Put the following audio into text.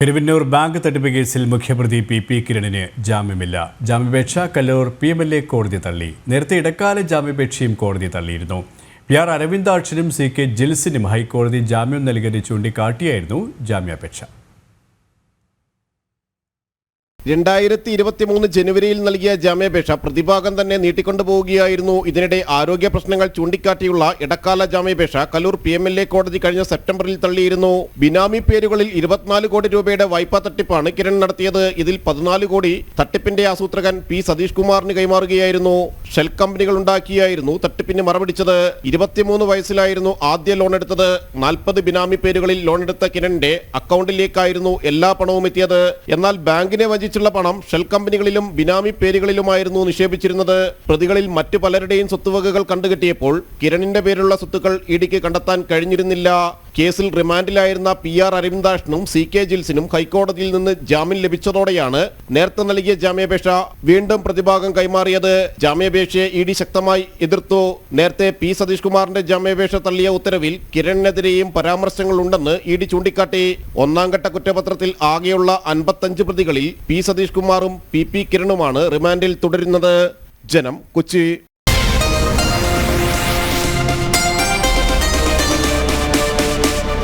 പെരുവന്നൂർ bank തട്ടിപ്പ് കേസിൽ മുഖ്യപ്രതി പി കിരണിന് ജാമ്യമില്ല. ജാമ്യാപേക്ഷ കല്ലൂർ PMLA കോടതി തള്ളി. നേരത്തെ ഇടക്കാല ജാമ്യാപേക്ഷയും കോടതി തള്ളിയിരുന്നു. PR അരവിന്ദാക്ഷനും CK ജിൽസിനും ഹൈക്കോടതി ജാമ്യം നൽകിയത് ചൂണ്ടിക്കാട്ടിയായിരുന്നു ജാമ്യാപേക്ഷ. 2023 ജനുവരിയിൽ നൽകിയ ജാമ്യാപേക്ഷ പ്രതിഭാഗം തന്നെ നീട്ടിക്കൊണ്ടുപോവുകയായിരുന്നു. ഇതിനിടെ ആരോഗ്യ പ്രശ്നങ്ങൾ ചൂണ്ടിക്കാട്ടിയുള്ള ഇടക്കാല ജാമ്യാപേക്ഷ കല്ലൂർ PMLA കോടതി കഴിഞ്ഞ സെപ്റ്റംബറിൽ തള്ളിയിരുന്നു. ബിനാമി പേരുകളിൽ 24 കോടി രൂപയുടെ വായ്പാ തട്ടിപ്പാണ് കിരൺ നടത്തിയത്. ഇതിൽ 14 കോടി തട്ടിപ്പിന്റെ ആസൂത്രകൻ P സതീഷ് കുമാറിന് കൈമാറുകയായിരുന്നു. ഷെൽ കമ്പനികൾ ഉണ്ടാക്കിയായിരുന്നു തട്ടിപ്പിന് മറപിടിച്ചത്. 23 വയസ്സിലായിരുന്നു ആദ്യ ലോൺ എടുത്തത്. 40 ബിനാമി പേരുകളിൽ ലോൺ എടുത്ത കിരണിന്റെ അക്കൗണ്ടിലേക്കായിരുന്നു എല്ലാ പണവും എത്തിയത്. എന്നാൽ ബാങ്കിനെ വഞ്ചിച്ചുള്ള പണം ഷെൽ കമ്പനികളിലും ബിനാമി പേരുകളിലുമായിരുന്നു നിക്ഷേപിച്ചിരുന്നത്. പ്രതികളിൽ മറ്റു പലരുടെയും സ്വത്തുവകകൾ കണ്ടുകെട്ടിയപ്പോൾ കിരണിന്റെ പേരിലുള്ള സ്വത്തുക്കൾ ഇഡിക്ക് കണ്ടെത്താൻ കഴിഞ്ഞിരുന്നില്ല. കേസിൽ റിമാൻഡിലായിരുന്ന PR അരവിന്ദാക്ഷനും CK ജിൽസിനും ഹൈക്കോടതിയിൽ നിന്ന് ജാമ്യം ലഭിച്ചതോടെയാണ് നേരത്തെ നൽകിയ ജാമ്യാപേക്ഷ വീണ്ടും പ്രതിഭാഗം കൈമാറിയത്. ജാമ്യാപേക്ഷയെ ED ശക്തമായി എതിർത്തു. നേരത്തെ P സതീഷ് കുമാറിന്റെ ജാമ്യാപേക്ഷ തള്ളിയ ഉത്തരവിൽ കിരണിനെതിരെയും പരാമർശങ്ങൾ ഉണ്ടെന്ന് ED ചൂണ്ടിക്കാട്ടി. ഒന്നാം ഘട്ട കുറ്റപത്രത്തിൽ ആകെയുള്ള 55 പ്രതികളിൽ P സതീഷ് കുമാറും PP കിരണുമാണ് റിമാൻഡിൽ തുടരുന്നത്. ജനം, കൊച്ചി.